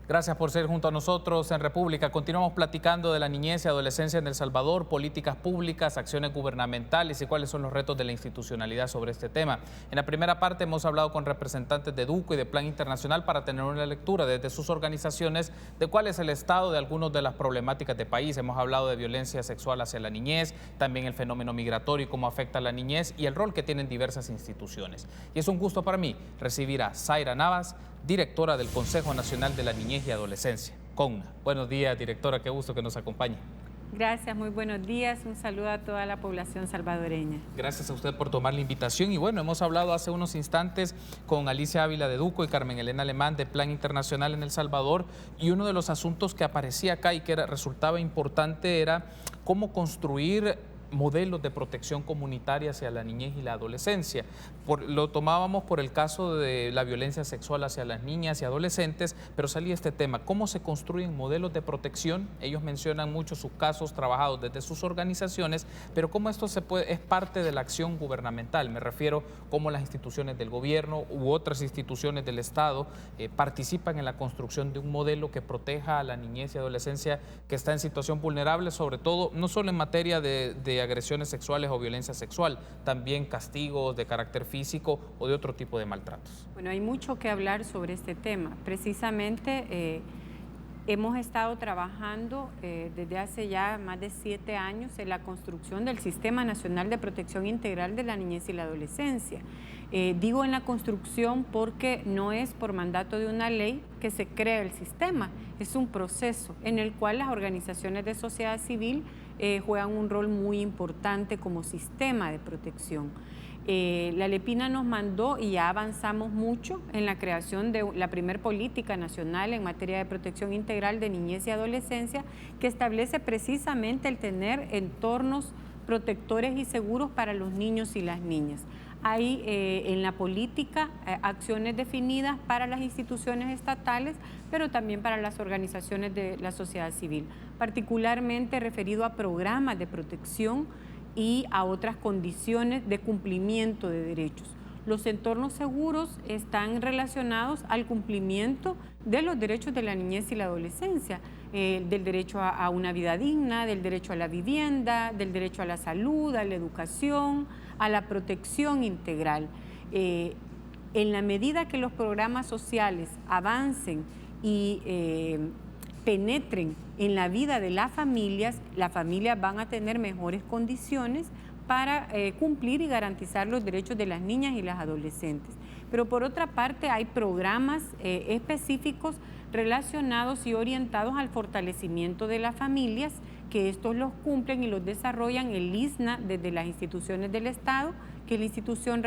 Gracias por ser junto a nosotros en República. Continuamos platicando de la niñez y adolescencia en El Salvador, políticas públicas, acciones gubernamentales y cuáles son los retos de la institucionalidad sobre este tema. En la primera parte hemos hablado con representantes de EDUCO y de Plan Internacional para tener una lectura desde sus organizaciones de cuál es el estado de algunas de las problemáticas del país. Hemos hablado de violencia sexual hacia la niñez, también el fenómeno migratorio y cómo afecta a la niñez y el rol que tienen diversas instituciones. Y es un gusto para mí recibir a Zaira Navas, directora del Consejo Nacional de la Niñez y Adolescencia, CONNA. Buenos días, directora, qué gusto que nos acompañe. Gracias, muy buenos días, un saludo a toda la población salvadoreña. Gracias a usted por tomar la invitación y bueno, hemos hablado hace unos instantes con Alicia Ávila de EDUCO y Carmen Elena Alemán de Plan Internacional en El Salvador y uno de los asuntos que aparecía acá y que resultaba importante era cómo construir modelos de protección comunitaria hacia la niñez y la adolescencia. Lo tomábamos por el caso de la violencia sexual hacia las niñas y adolescentes, pero salía este tema, ¿cómo se construyen modelos de protección? Ellos mencionan mucho sus casos trabajados desde sus organizaciones, pero cómo esto es parte de la acción gubernamental. Me refiero cómo las instituciones del gobierno u otras instituciones del Estado participan en la construcción de un modelo que proteja a la niñez y adolescencia que está en situación vulnerable, sobre todo, no solo en materia de agresiones sexuales o violencia sexual, también castigos de carácter físico o de otro tipo de maltratos. Bueno, hay mucho que hablar sobre este tema. Precisamente hemos estado trabajando desde hace ya más de 7 años en la construcción del Sistema Nacional de Protección Integral de la Niñez y la Adolescencia. Digo en la construcción porque no es por mandato de una ley que se crea el sistema, es un proceso en el cual las organizaciones de sociedad civil juegan un rol muy importante como sistema de protección. La Lepina nos mandó y ya avanzamos mucho en la creación de la primer política nacional en materia de protección integral de niñez y adolescencia que establece precisamente el tener entornos protectores y seguros para los niños y las niñas. Hay en la política acciones definidas para las instituciones estatales, pero también para las organizaciones de la sociedad civil, particularmente referido a programas de protección y a otras condiciones de cumplimiento de derechos. Los entornos seguros están relacionados al cumplimiento de los derechos de la niñez y la adolescencia, del derecho a una vida digna, del derecho a la vivienda, del derecho a la salud, a la educación, a la protección integral. En la medida que los programas sociales avancen y penetren en la vida de las familias van a tener mejores condiciones para cumplir y garantizar los derechos de las niñas y las adolescentes. Pero por otra parte hay programas específicos relacionados y orientados al fortalecimiento de las familias, que estos los cumplen y los desarrollan el ISNA desde las instituciones del Estado, que es la institución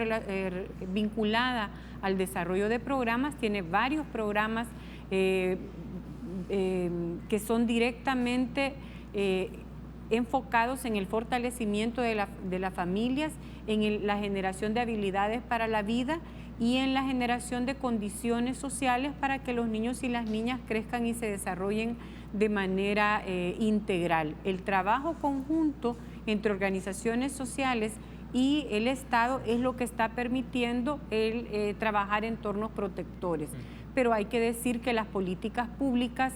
vinculada al desarrollo de programas, tiene varios programas que son directamente enfocados en el fortalecimiento de las familias, en la generación de habilidades para la vida y en la generación de condiciones sociales para que los niños y las niñas crezcan y se desarrollen de manera integral. El trabajo conjunto entre organizaciones sociales y el Estado es lo que está permitiendo trabajar en entornos protectores. Pero hay que decir que las políticas públicas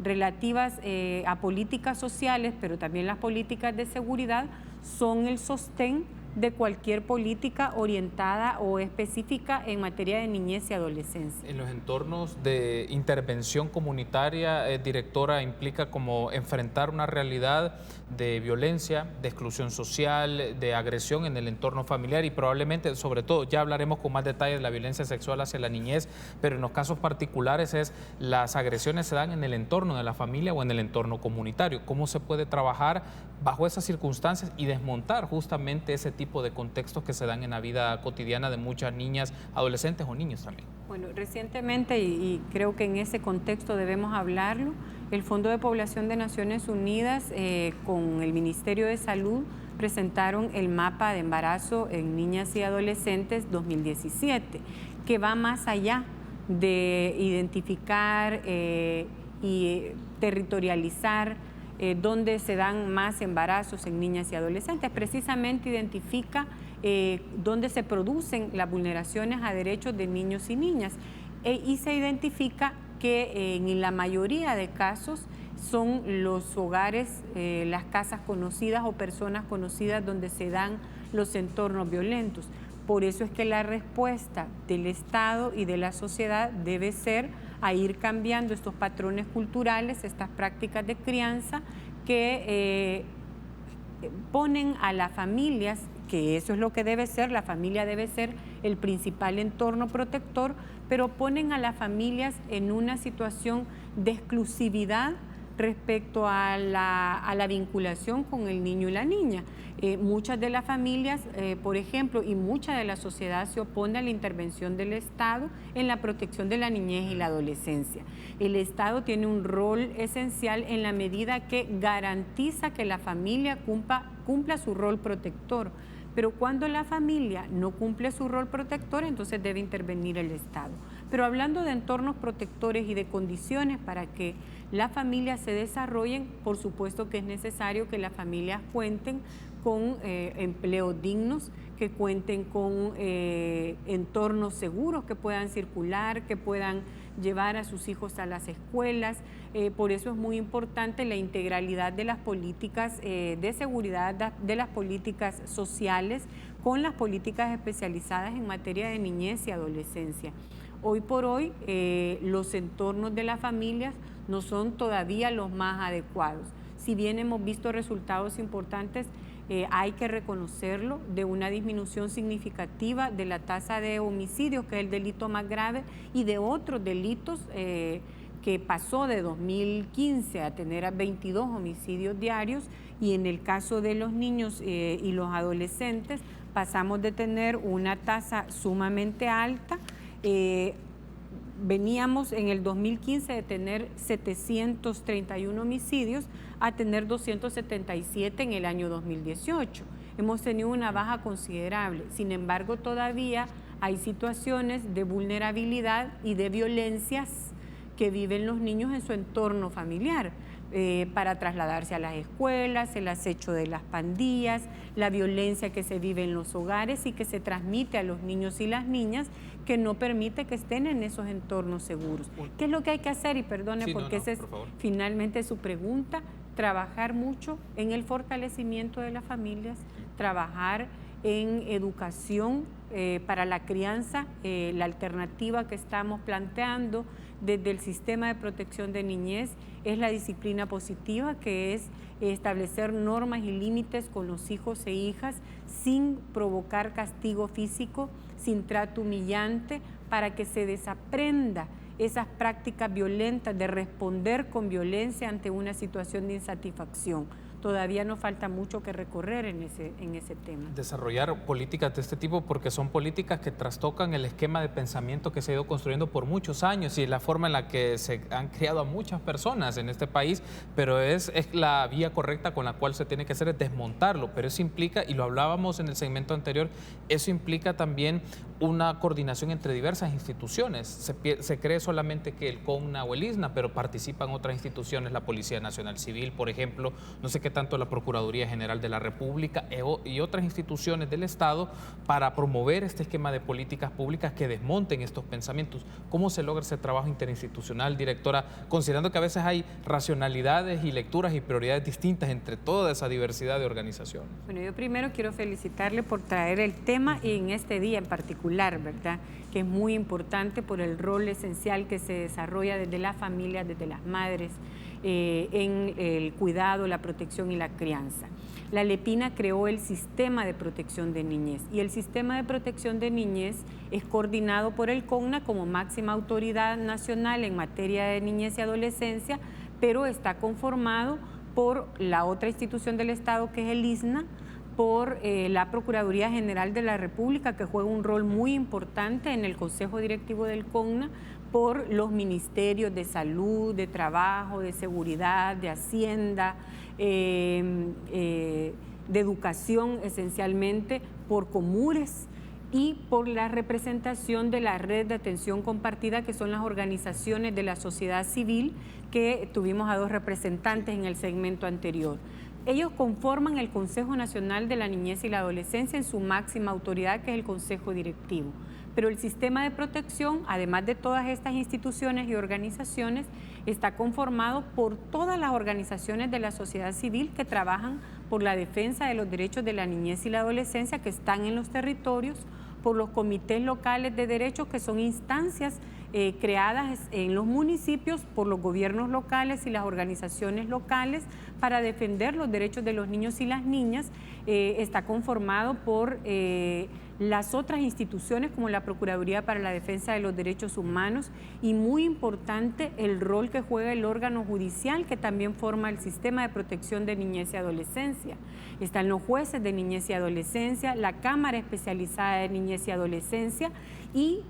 relativas a políticas sociales, pero también las políticas de seguridad, son el sostén de cualquier política orientada o específica en materia de niñez y adolescencia. En los entornos de intervención comunitaria, directora, implica como enfrentar una realidad de violencia, de exclusión social, de agresión en el entorno familiar y probablemente, sobre todo, ya hablaremos con más detalle de la violencia sexual hacia la niñez, pero en los casos particulares las agresiones se dan en el entorno de la familia o en el entorno comunitario. ¿Cómo se puede trabajar bajo esas circunstancias y desmontar justamente ese tipo de contextos que se dan en la vida cotidiana de muchas niñas, adolescentes o niños también? Bueno, recientemente, y creo que en ese contexto debemos hablarlo, el Fondo de Población de Naciones Unidas con el Ministerio de Salud presentaron el mapa de embarazo en niñas y adolescentes 2017, que va más allá de identificar y territorializar dónde se dan más embarazos en niñas y adolescentes. Precisamente identifica dónde se producen las vulneraciones a derechos de niños y niñas y se identifica que en la mayoría de casos son los hogares, las casas conocidas o personas conocidas donde se dan los entornos violentos. Por eso es que la respuesta del Estado y de la sociedad debe ser a ir cambiando estos patrones culturales, estas prácticas de crianza que ponen a las familias, que eso es lo que debe ser, la familia debe ser el principal entorno protector, pero ponen a las familias en una situación de exclusividad respecto a la vinculación con el niño y la niña. Muchas de las familias, por ejemplo, y mucha de la sociedad se opone a la intervención del Estado en la protección de la niñez y la adolescencia. El Estado tiene un rol esencial en la medida que garantiza que la familia cumpla su rol protector. Pero cuando la familia no cumple su rol protector, entonces debe intervenir el Estado. Pero hablando de entornos protectores y de condiciones para que las familias se desarrollen, por supuesto que es necesario que las familias cuenten con empleos dignos, que cuenten con entornos seguros, que puedan circular, que puedan llevar a sus hijos a las escuelas. Por eso es muy importante la integralidad de las políticas de seguridad, de las políticas sociales, con las políticas especializadas en materia de niñez y adolescencia. Hoy por hoy, los entornos de las familias no son todavía los más adecuados. Si bien hemos visto resultados importantes, hay que reconocerlo, de una disminución significativa de la tasa de homicidios, que es el delito más grave, y de otros delitos que pasó de 2015 a tener 22 homicidios diarios, y en el caso de los niños y los adolescentes pasamos de tener una tasa sumamente alta. Veníamos en el 2015 de tener 731 homicidios a tener 277 en el año 2018. Hemos tenido una baja considerable. Sin embargo, todavía hay situaciones de vulnerabilidad y de violencias que viven los niños en su entorno familiar, para trasladarse a las escuelas, el acecho de las pandillas, la violencia que se vive en los hogares y que se transmite a los niños y las niñas, que no permite que estén en esos entornos seguros. ¿Qué es lo que hay que hacer? Y perdone, sí, porque esa es finalmente su pregunta: trabajar mucho en el fortalecimiento de las familias, trabajar en educación para la crianza, la alternativa que estamos planteando desde el sistema de protección de niñez es la disciplina positiva, que es establecer normas y límites con los hijos e hijas sin provocar castigo físico, sin trato humillante, para que se desaprenda esas prácticas violentas de responder con violencia ante una situación de insatisfacción. Todavía nos falta mucho que recorrer en ese tema. Desarrollar políticas de este tipo, porque son políticas que trastocan el esquema de pensamiento que se ha ido construyendo por muchos años y la forma en la que se han criado a muchas personas en este país, pero es la vía correcta con la cual se tiene que hacer, es desmontarlo. Pero eso implica, y lo hablábamos en el segmento anterior, eso implica también una coordinación entre diversas instituciones. Se cree solamente que el CONNA o el ISNA, pero participan otras instituciones, la Policía Nacional Civil, por ejemplo, no sé qué tanto la Procuraduría General de la República y otras instituciones del Estado, para promover este esquema de políticas públicas que desmonten estos pensamientos. ¿Cómo se logra ese trabajo interinstitucional, directora, considerando que a veces hay racionalidades y lecturas y prioridades distintas entre toda esa diversidad de organizaciones? Bueno, yo primero quiero felicitarle por traer el tema y en este día en particular, ¿verdad?, que es muy importante por el rol esencial que se desarrolla desde las familias, desde las madres, en el cuidado, la protección y la crianza. La Lepina creó el Sistema de Protección de Niñez, y el Sistema de Protección de Niñez es coordinado por el CONNA como máxima autoridad nacional en materia de niñez y adolescencia, pero está conformado por la otra institución del Estado, que es el ISNA, por la Procuraduría General de la República, que juega un rol muy importante en el Consejo Directivo del CONNA, por los ministerios de Salud, de Trabajo, de Seguridad, de Hacienda, de Educación esencialmente, por Comures y por la representación de la Red de Atención Compartida, que son las organizaciones de la sociedad civil, que tuvimos a 2 representantes en el segmento anterior. Ellos conforman el Consejo Nacional de la Niñez y la Adolescencia en su máxima autoridad, que es el Consejo Directivo. Pero el sistema de protección, además de todas estas instituciones y organizaciones, está conformado por todas las organizaciones de la sociedad civil que trabajan por la defensa de los derechos de la niñez y la adolescencia que están en los territorios, por los comités locales de derechos, que son instancias creadas en los municipios por los gobiernos locales y las organizaciones locales para defender los derechos de los niños y las niñas. Está conformado por las otras instituciones como la Procuraduría para la Defensa de los Derechos Humanos y, muy importante, el rol que juega el órgano judicial, que también forma el sistema de protección de niñez y adolescencia. Están los jueces de niñez y adolescencia, la Cámara Especializada de Niñez y Adolescencia, y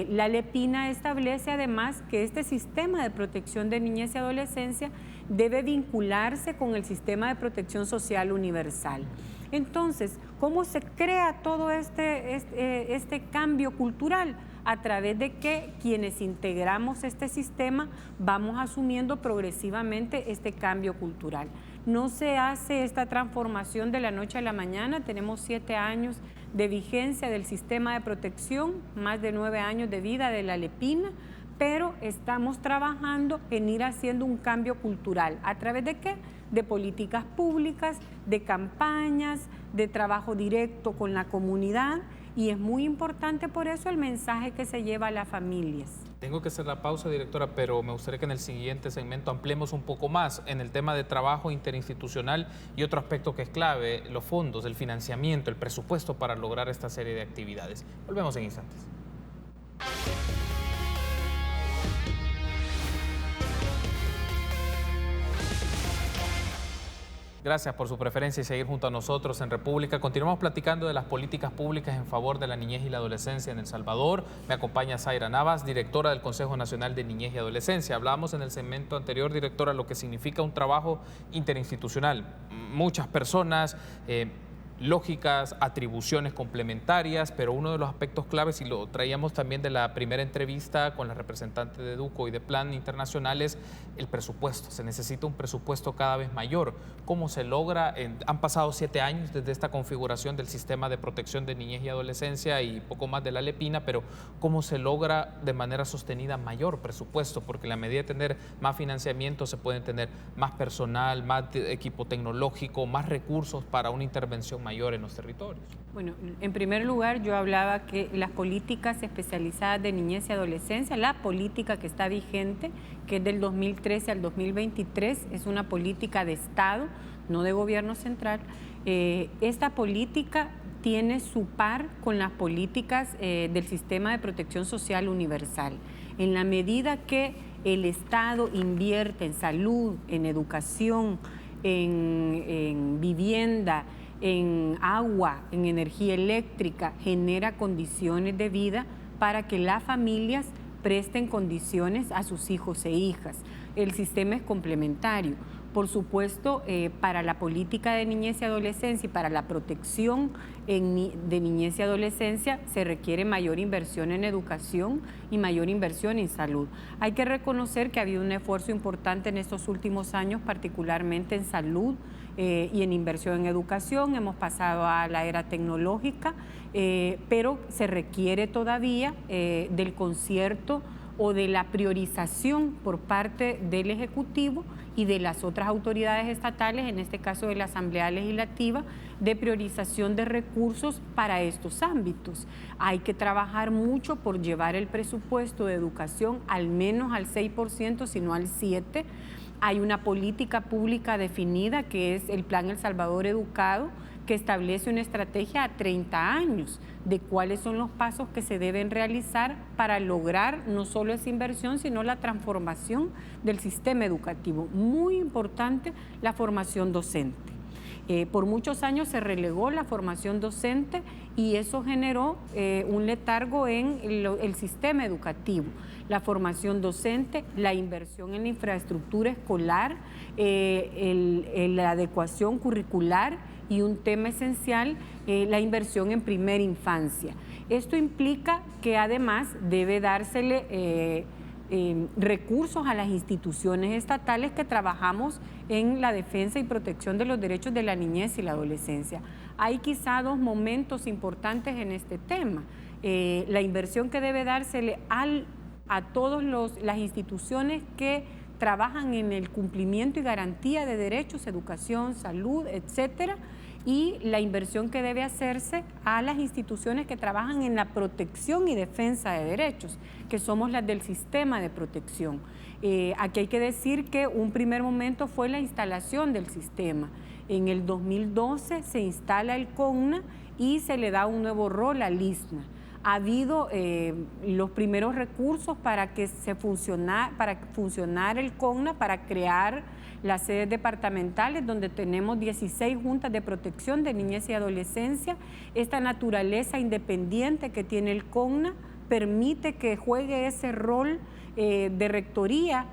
la LEPINA establece además que este sistema de protección de niñez y adolescencia debe vincularse con el sistema de protección social universal. Entonces, ¿cómo se crea todo este cambio cultural? A través de que quienes integramos este sistema vamos asumiendo progresivamente este cambio cultural. No se hace esta transformación de la noche a la mañana. Tenemos 7 años de vigencia del sistema de protección, más de 9 años de vida de la LEPINA, pero estamos trabajando en ir haciendo un cambio cultural. ¿A través de qué? De políticas públicas, de campañas, de trabajo directo con la comunidad, y es muy importante por eso el mensaje que se lleva a las familias. Tengo que hacer la pausa, directora, pero me gustaría que en el siguiente segmento ampliemos un poco más en el tema de trabajo interinstitucional y otro aspecto que es clave, los fondos, el financiamiento, el presupuesto para lograr esta serie de actividades. Volvemos en instantes. Gracias por su preferencia y seguir junto a nosotros en República. Continuamos platicando de las políticas públicas en favor de la niñez y la adolescencia en El Salvador. Me acompaña Zaira Navas, directora del Consejo Nacional de Niñez y Adolescencia. Hablábamos en el segmento anterior, directora, lo que significa un trabajo interinstitucional. Muchas personas, lógicas, atribuciones complementarias, pero uno de los aspectos claves, y lo traíamos también de la primera entrevista con la representante de Duco y de Plan Internacional, es el presupuesto. Se necesita un presupuesto cada vez mayor. ¿Cómo se logra? Han pasado 7 años desde esta configuración del sistema de protección de niñez y adolescencia y poco más de la LEPINA, pero ¿cómo se logra de manera sostenida mayor presupuesto? Porque en la medida de tener más financiamiento se pueden tener más personal, más equipo tecnológico, más recursos para una intervención mayor en los territorios. Bueno, en primer lugar yo hablaba que las políticas especializadas de niñez y adolescencia, la política que está vigente, que es del 2013 al 2023, es una política de Estado, no de gobierno central. Esta política tiene su par con las políticas del sistema de protección social universal. En la medida que el Estado invierte en salud, en educación, en vivienda, en agua, en energía eléctrica, genera condiciones de vida para que las familias presten condiciones a sus hijos e hijas. El sistema es complementario. Por supuesto, para la política de niñez y adolescencia y para la protección de niñez y adolescencia se requiere mayor inversión en educación y mayor inversión en salud. Hay que reconocer que ha habido un esfuerzo importante en estos últimos años, particularmente en salud y en inversión en educación. Hemos pasado a la era tecnológica, pero se requiere todavía del concierto o de la priorización por parte del Ejecutivo y de las otras autoridades estatales, en este caso de la Asamblea Legislativa, de priorización de recursos para estos ámbitos. Hay que trabajar mucho por llevar el presupuesto de educación al menos al 6%, si no al 7%. Hay una política pública definida que es el Plan El Salvador Educado, que establece una estrategia a 30 años de cuáles son los pasos que se deben realizar para lograr no solo esa inversión, sino la transformación del sistema educativo. Muy importante la formación docente. Por muchos años se relegó la formación docente y eso generó un letargo en el sistema educativo. La formación docente, la inversión en la infraestructura escolar, la adecuación curricular y un tema esencial, la inversión en primera infancia. Esto implica que además debe dársele recursos a las instituciones estatales que trabajamos en la defensa y protección de los derechos de la niñez y la adolescencia. Hay quizá 2 momentos importantes en este tema. la inversión que debe dársele a todas las instituciones que trabajan en el cumplimiento y garantía de derechos, educación, salud, etcétera, y la inversión que debe hacerse a las instituciones que trabajan en la protección y defensa de derechos, que somos las del sistema de protección. Aquí hay que decir que un primer momento fue la instalación del sistema. En el 2012 se instala el CONNA y se le da un nuevo rol al ISNA. Ha habido los primeros recursos para que funcionara el CONNA, para crear las sedes departamentales, donde tenemos 16 juntas de protección de niñez y adolescencia. Esta naturaleza independiente que tiene el CONNA permite que juegue ese rol de rectoría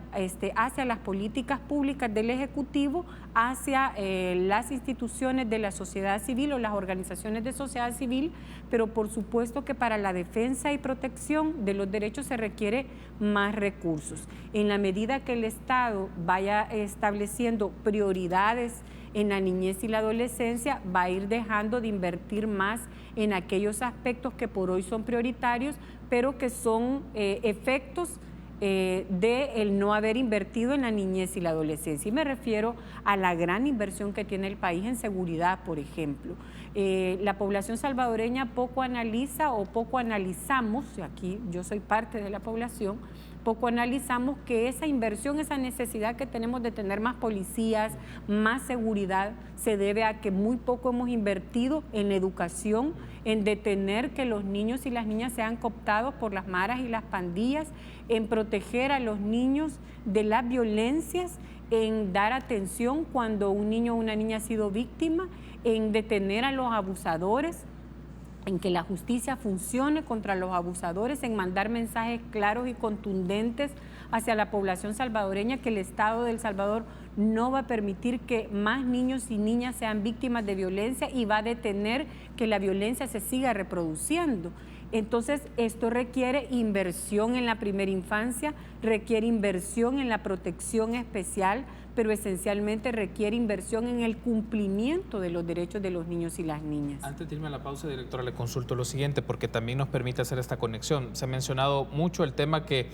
hacia las políticas públicas del Ejecutivo, hacia las instituciones de la sociedad civil o las organizaciones de sociedad civil, pero por supuesto que para la defensa y protección de los derechos se requiere más recursos. En la medida que el Estado vaya estableciendo prioridades en la niñez y la adolescencia, va a ir dejando de invertir más en aquellos aspectos que por hoy son prioritarios, pero que son efectos de el no haber invertido en la niñez y la adolescencia. Y me refiero a la gran inversión que tiene el país en seguridad, por ejemplo. La población salvadoreña poco analiza o poco analizamos, aquí yo soy parte de la población, poco analizamos que esa inversión, esa necesidad que tenemos de tener más policías, más seguridad, se debe a que muy poco hemos invertido en la educación, en detener que los niños y las niñas sean cooptados por las maras y las pandillas, en proteger a los niños de las violencias, en dar atención cuando un niño o una niña ha sido víctima, en detener a los abusadores, en que la justicia funcione contra los abusadores, en mandar mensajes claros y contundentes hacia la población salvadoreña que el Estado de El Salvador no va a permitir que más niños y niñas sean víctimas de violencia y va a detener que la violencia se siga reproduciendo. Entonces, esto requiere inversión en la primera infancia, requiere inversión en la protección especial, pero esencialmente requiere inversión en el cumplimiento de los derechos de los niños y las niñas. Antes de irme a la pausa, directora, le consulto lo siguiente, porque también nos permite hacer esta conexión. Se ha mencionado mucho el tema que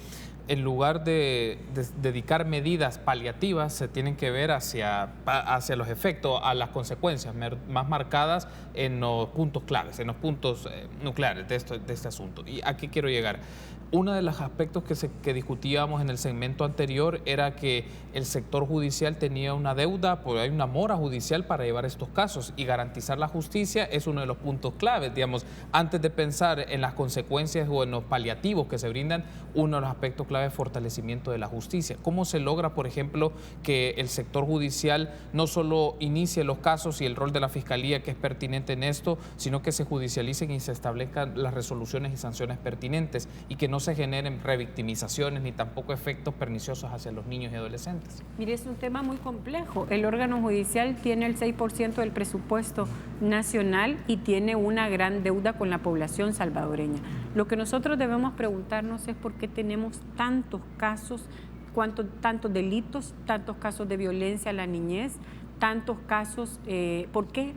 en lugar de dedicar medidas paliativas, se tienen que ver hacia los efectos, a las consecuencias más marcadas en los puntos claves, en los puntos nucleares de este asunto. ¿Y a qué quiero llegar? Uno de los aspectos que discutíamos en el segmento anterior era que el sector judicial tenía una deuda, porque hay una mora judicial para llevar estos casos, y garantizar la justicia es uno de los puntos claves. Digamos, antes de pensar en las consecuencias o en los paliativos que se brindan, uno de los aspectos clave es fortalecimiento de la justicia. ¿Cómo se logra, por ejemplo, que el sector judicial no solo inicie los casos y el rol de la Fiscalía, que es pertinente en esto, sino que se judicialicen y se establezcan las resoluciones y sanciones pertinentes, y que no se generen revictimizaciones ni tampoco efectos perniciosos hacia los niños y adolescentes? Mire, es un tema muy complejo. El órgano judicial tiene el 6% del presupuesto nacional y tiene una gran deuda con la población salvadoreña. Lo que nosotros debemos preguntarnos es por qué tenemos tantos casos, tantos delitos, tantos casos de violencia a la niñez, tantos casos, por qué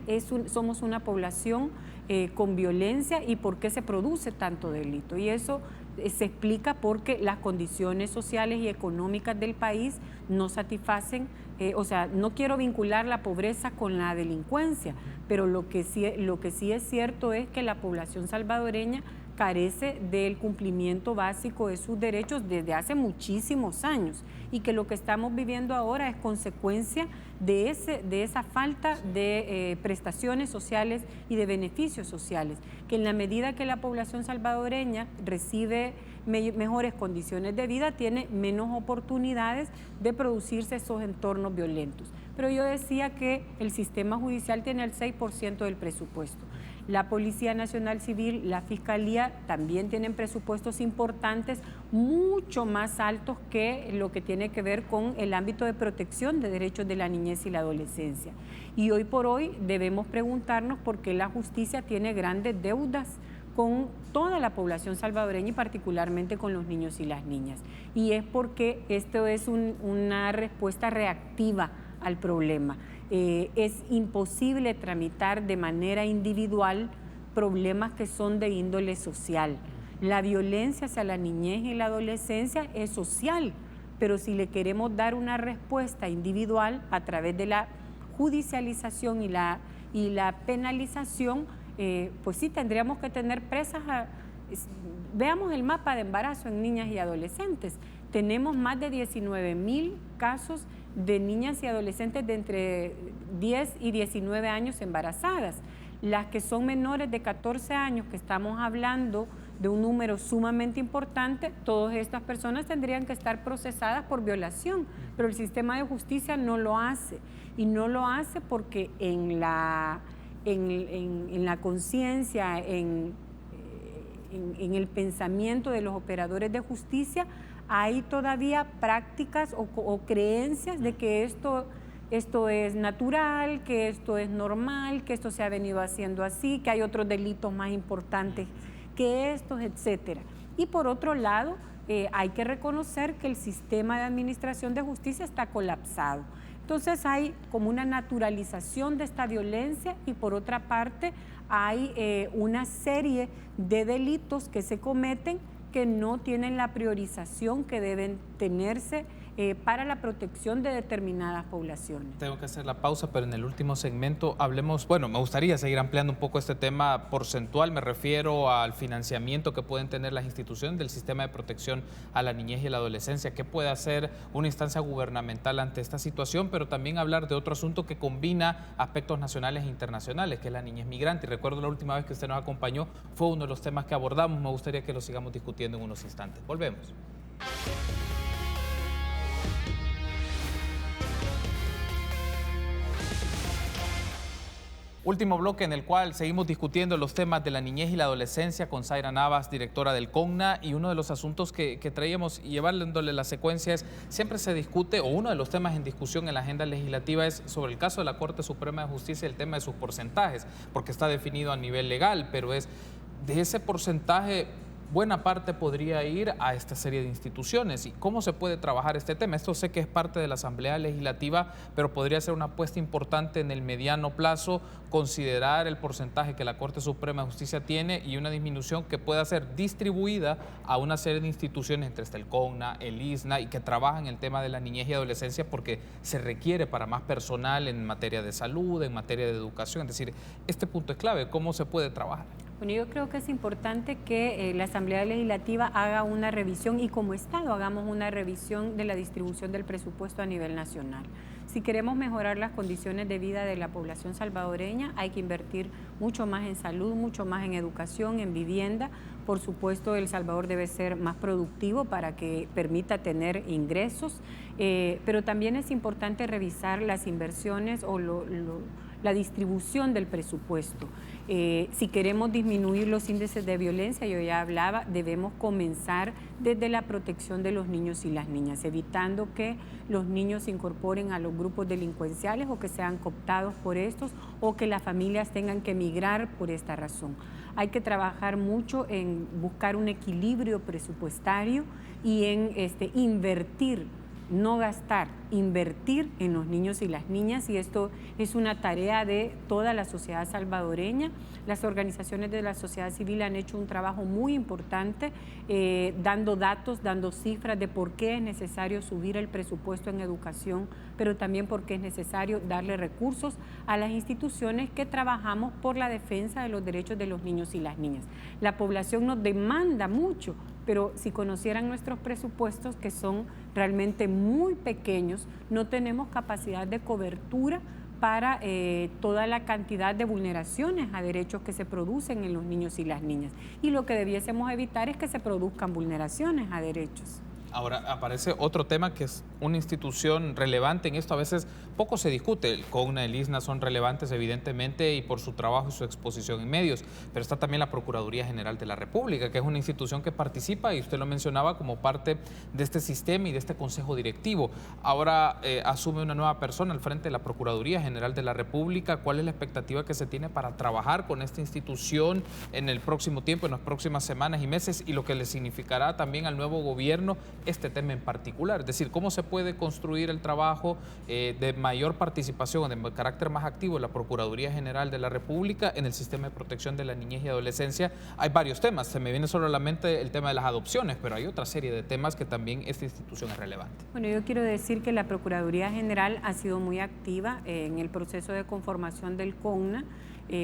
somos una población con violencia y por qué se produce tanto delito. Y eso se explica porque las condiciones sociales y económicas del país no satisfacen, no quiero vincular la pobreza con la delincuencia, pero lo que sí es cierto es que la población salvadoreña carece del cumplimiento básico de sus derechos desde hace muchísimos años, y que lo que estamos viviendo ahora es consecuencia de esa falta de prestaciones sociales y de beneficios sociales, que en la medida que la población salvadoreña recibe mejores condiciones de vida, tiene menos oportunidades de producirse esos entornos violentos. Pero yo decía que el sistema judicial tiene el 6% del presupuesto. La Policía Nacional Civil, la Fiscalía también tienen presupuestos importantes, mucho más altos que lo que tiene que ver con el ámbito de protección de derechos de la niñez y la adolescencia. Y hoy por hoy debemos preguntarnos por qué la justicia tiene grandes deudas con toda la población salvadoreña y particularmente con los niños y las niñas. Y es porque esto es una respuesta reactiva al problema. Es imposible tramitar de manera individual problemas que son de índole social. La violencia hacia la niñez y la adolescencia es social, pero si le queremos dar una respuesta individual a través de la judicialización y la penalización, pues sí tendríamos que tener presas. Veamos el mapa de embarazo en niñas y adolescentes. Tenemos más de 19,000 casos de niñas y adolescentes de entre 10 y 19 años embarazadas. Las que son menores de 14 años, que estamos hablando de un número sumamente importante, todas estas personas tendrían que estar procesadas por violación, pero el sistema de justicia no lo hace. Y no lo hace porque en la conciencia, en el pensamiento de los operadores de justicia, hay todavía prácticas o creencias de que esto es natural, que esto es normal, que esto se ha venido haciendo así, que hay otros delitos más importantes que estos, etcétera. Y por otro lado, hay que reconocer que el sistema de administración de justicia está colapsado. Entonces hay como una naturalización de esta violencia y por otra parte hay una serie de delitos que se cometen que no tienen la priorización que deben tenerse para la protección de determinadas poblaciones. Tengo que hacer la pausa, pero en el último segmento hablemos, bueno, me gustaría seguir ampliando un poco este tema porcentual, me refiero al financiamiento que pueden tener las instituciones del sistema de protección a la niñez y la adolescencia. ¿Qué puede hacer una instancia gubernamental ante esta situación? Pero también hablar de otro asunto que combina aspectos nacionales e internacionales, que es la niñez migrante. Y recuerdo la última vez que usted nos acompañó, fue uno de los temas que abordamos. Me gustaría que lo sigamos discutiendo en unos instantes. Volvemos. Último bloque en el cual seguimos discutiendo los temas de la niñez y la adolescencia con Zaira Navas, directora del CONNA, y uno de los asuntos que traíamos y llevándole la secuencia es, siempre se discute, o uno de los temas en discusión en la agenda legislativa es sobre el caso de la Corte Suprema de Justicia, el tema de sus porcentajes, porque está definido a nivel legal, pero es de ese porcentaje, buena parte podría ir a esta serie de instituciones. ¿Y cómo se puede trabajar este tema? Esto sé que es parte de la Asamblea Legislativa, pero podría ser una apuesta importante en el mediano plazo, considerar el porcentaje que la Corte Suprema de Justicia tiene y una disminución que pueda ser distribuida a una serie de instituciones, entre el CONNA, el ISNA, y que trabajan el tema de la niñez y adolescencia porque se requiere para más personal en materia de salud, en materia de educación. Es decir, este punto es clave. ¿Cómo se puede trabajar? Bueno, yo creo que es importante que la Asamblea Legislativa haga una revisión y como Estado hagamos una revisión de la distribución del presupuesto a nivel nacional. Si queremos mejorar las condiciones de vida de la población salvadoreña, hay que invertir mucho más en salud, mucho más en educación, en vivienda. Por supuesto, El Salvador debe ser más productivo para que permita tener ingresos, pero también es importante revisar las inversiones o la distribución del presupuesto. Si queremos disminuir los índices de violencia, yo ya hablaba, debemos comenzar desde la protección de los niños y las niñas, evitando que los niños se incorporen a los grupos delincuenciales o que sean cooptados por estos o que las familias tengan que emigrar por esta razón. Hay que trabajar mucho en buscar un equilibrio presupuestario y en invertir, no gastar, invertir en los niños y las niñas, y esto es una tarea de toda la sociedad salvadoreña. Las organizaciones de la sociedad civil han hecho un trabajo muy importante dando datos, dando cifras de por qué es necesario subir el presupuesto en educación, pero también por qué es necesario darle recursos a las instituciones que trabajamos por la defensa de los derechos de los niños y las niñas. La población nos demanda mucho, pero si conocieran nuestros presupuestos, que son realmente muy pequeños, no tenemos capacidad de cobertura para toda la cantidad de vulneraciones a derechos que se producen en los niños y las niñas. Y lo que debiésemos evitar es que se produzcan vulneraciones a derechos. Ahora aparece otro tema que es una institución relevante en esto. A veces poco se discute. El CONNA, el ISNA son relevantes evidentemente y por su trabajo y su exposición en medios, pero está también la Procuraduría General de la República, que es una institución que participa, y usted lo mencionaba, como parte de este sistema y de este consejo directivo. Ahora asume una nueva persona al frente de la Procuraduría General de la República. ¿Cuál es la expectativa que se tiene para trabajar con esta institución en el próximo tiempo, en las próximas semanas y meses, y lo que le significará también al nuevo gobierno este tema en particular? Es decir, ¿cómo se puede construir el trabajo de mayor participación, de carácter más activo de la Procuraduría General de la República en el sistema de protección de la niñez y adolescencia? Hay varios temas, se me viene solo a la mente el tema de las adopciones, pero hay otra serie de temas que también esta institución es relevante. Bueno, yo quiero decir que la Procuraduría General ha sido muy activa en el proceso de conformación del CONNA.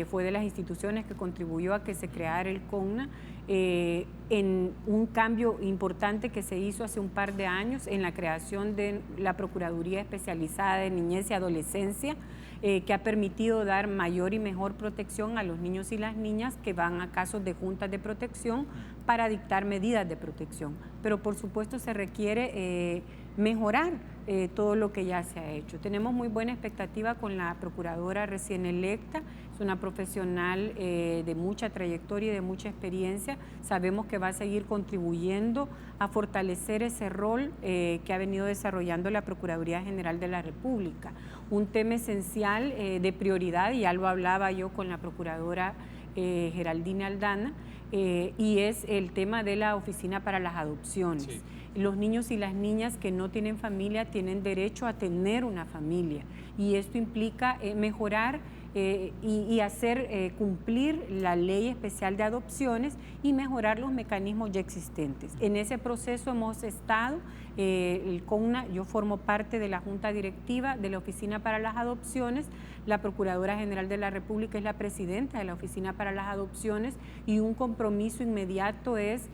Fue de las instituciones que contribuyó a que se creara el CONNA, en un cambio importante que se hizo hace un par de años en la creación de la Procuraduría Especializada de Niñez y Adolescencia, que ha permitido dar mayor y mejor protección a los niños y las niñas que van a casos de juntas de protección para dictar medidas de protección. Pero por supuesto se requiere mejorar todo lo que ya se ha hecho. Tenemos muy buena expectativa con la procuradora recién electa, es una profesional de mucha trayectoria y de mucha experiencia. Sabemos que va a seguir contribuyendo a fortalecer ese rol que ha venido desarrollando la Procuraduría General de la República. Un tema esencial de prioridad, y ya lo hablaba yo con la procuradora Geraldine Aldana, y es el tema de la Oficina para las Adopciones. Sí. Los niños y las niñas que no tienen familia tienen derecho a tener una familia, y esto implica mejorar y hacer cumplir la ley especial de adopciones y mejorar los mecanismos ya existentes. En ese proceso hemos estado, el CONNA, yo formo parte de la Junta Directiva de la Oficina para las Adopciones, la Procuradora General de la República es la presidenta de la Oficina para las Adopciones, y un compromiso inmediato es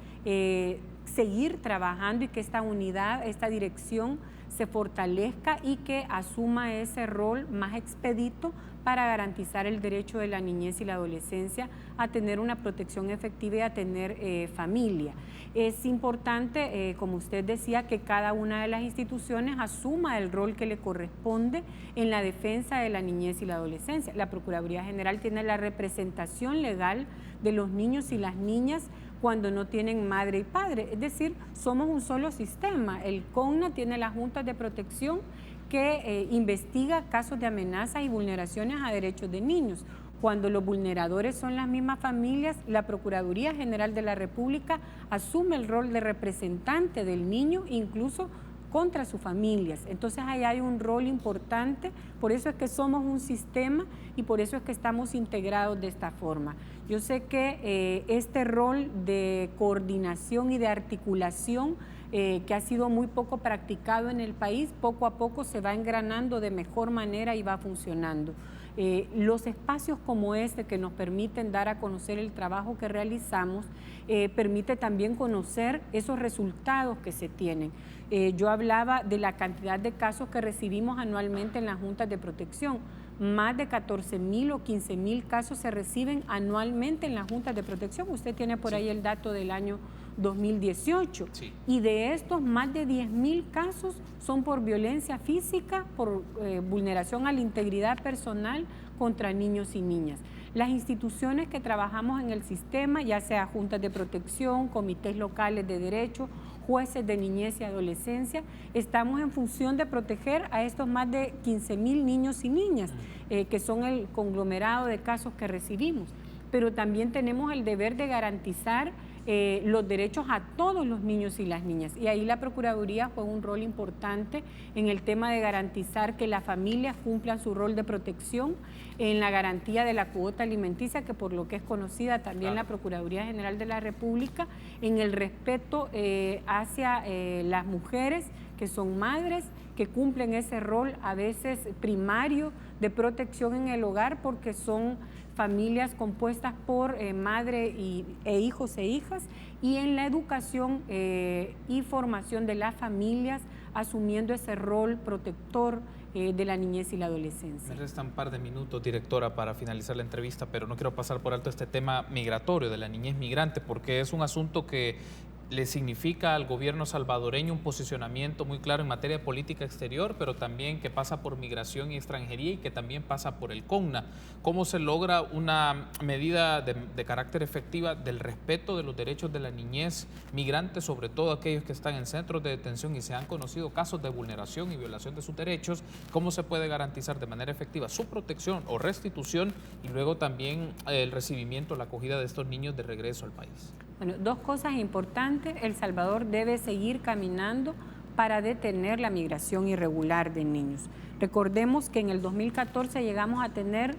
seguir trabajando y que esta unidad, esta dirección se fortalezca y que asuma ese rol más expedito para garantizar el derecho de la niñez y la adolescencia a tener una protección efectiva y a tener familia. Es importante, como usted decía, que cada una de las instituciones asuma el rol que le corresponde en la defensa de la niñez y la adolescencia. La Procuraduría General tiene la representación legal de los niños y las niñas cuando no tienen madre y padre, es decir, somos un solo sistema. El CONNA tiene las juntas de protección que investiga casos de amenazas y vulneraciones a derechos de niños. Cuando los vulneradores son las mismas familias, la Procuraduría General de la República asume el rol de representante del niño, incluso contra sus familias. Entonces ahí hay un rol importante, por eso es que somos un sistema y por eso es que estamos integrados de esta forma. Yo sé que este rol de coordinación y de articulación que ha sido muy poco practicado en el país, poco a poco se va engranando de mejor manera y va funcionando. Los espacios como este que nos permiten dar a conocer el trabajo que realizamos, permite también conocer esos resultados que se tienen. Yo hablaba de la cantidad de casos que recibimos anualmente en las juntas de protección. Más de 14,000 o 15,000 casos se reciben anualmente en las juntas de protección. Usted tiene por ahí el dato del año 2018. Sí. Y de estos, más de 10,000 casos son por violencia física, por vulneración a la integridad personal contra niños y niñas. Las instituciones que trabajamos en el sistema, ya sea juntas de protección, comités locales de derecho, jueces de niñez y adolescencia, estamos en función de proteger a estos más de 15,000 niños y niñas, que son el conglomerado de casos que recibimos. Pero también tenemos el deber de garantizar los derechos a todos los niños y las niñas. Y ahí la Procuraduría juega un rol importante en el tema de garantizar que las familias cumplan su rol de protección, en la garantía de la cuota alimenticia, que por lo que es conocida también la Procuraduría General de la República, en el respeto hacia las mujeres que son madres, que cumplen ese rol a veces primario de protección en el hogar, porque son familias compuestas por madre e hijos e hijas, y en la educación y formación de las familias, asumiendo ese rol protector de la niñez y la adolescencia. Me restan un par de minutos, directora, para finalizar la entrevista, pero no quiero pasar por alto este tema migratorio de la niñez migrante, porque es un asunto que le significa al gobierno salvadoreño un posicionamiento muy claro en materia de política exterior, pero también que pasa por migración y extranjería y que también pasa por el CONNA. ¿Cómo se logra una medida de carácter efectiva del respeto de los derechos de la niñez migrante, sobre todo aquellos que están en centros de detención y se han conocido casos de vulneración y violación de sus derechos? ¿Cómo se puede garantizar de manera efectiva su protección o restitución y luego también el recibimiento, la acogida de estos niños de regreso al país? Bueno, dos cosas importantes. El Salvador debe seguir caminando para detener la migración irregular de niños. Recordemos que en el 2014 llegamos a tener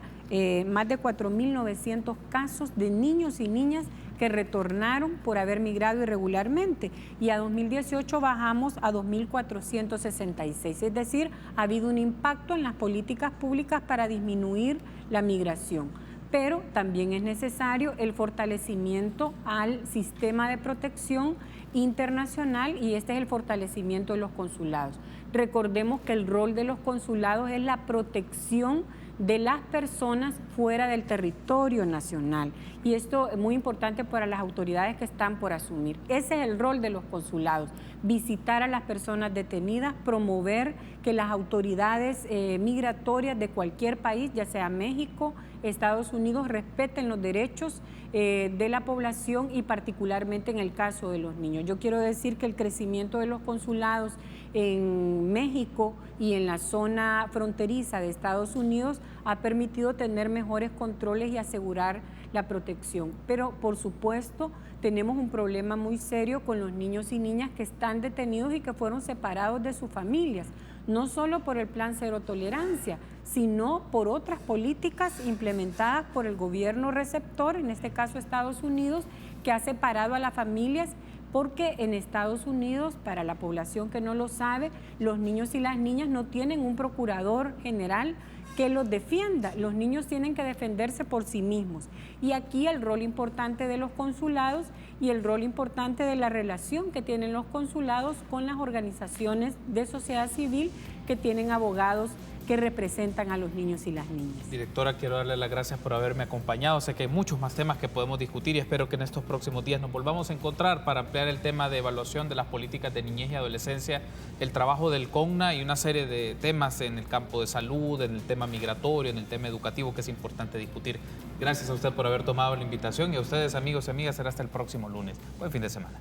más de 4.900 casos de niños y niñas que retornaron por haber migrado irregularmente, y a 2018 bajamos a 2.466, es decir, ha habido un impacto en las políticas públicas para disminuir la migración. Pero también es necesario el fortalecimiento al sistema de protección internacional, y este es el fortalecimiento de los consulados. Recordemos que el rol de los consulados es la protección de las personas fuera del territorio nacional, y esto es muy importante para las autoridades que están por asumir. Ese es el rol de los consulados: visitar a las personas detenidas, promover que las autoridades migratorias de cualquier país, ya sea México, Estados Unidos, respeten los derechos de la población, y particularmente en el caso de los niños. Yo quiero decir que el crecimiento de los consulados en México y en la zona fronteriza de Estados Unidos ha permitido tener mejores controles y asegurar la protección. Pero, por supuesto, tenemos un problema muy serio con los niños y niñas que están detenidos y que fueron separados de sus familias, no solo por el plan Cero Tolerancia, sino por otras políticas implementadas por el gobierno receptor, en este caso Estados Unidos, que ha separado a las familias, porque en Estados Unidos, para la población que no lo sabe, los niños y las niñas no tienen un procurador general que los defienda. Los niños tienen que defenderse por sí mismos. Y aquí el rol importante de los consulados y el rol importante de la relación que tienen los consulados con las organizaciones de sociedad civil que tienen abogados que representan a los niños y las niñas. Directora, quiero darle las gracias por haberme acompañado. Sé que hay muchos más temas que podemos discutir, y espero que en estos próximos días nos volvamos a encontrar para ampliar el tema de evaluación de las políticas de niñez y adolescencia, el trabajo del CONNA y una serie de temas en el campo de salud, en el tema migratorio, en el tema educativo, que es importante discutir. Gracias a usted por haber tomado la invitación, y a ustedes, amigos y amigas, será hasta el próximo lunes. Buen fin de semana.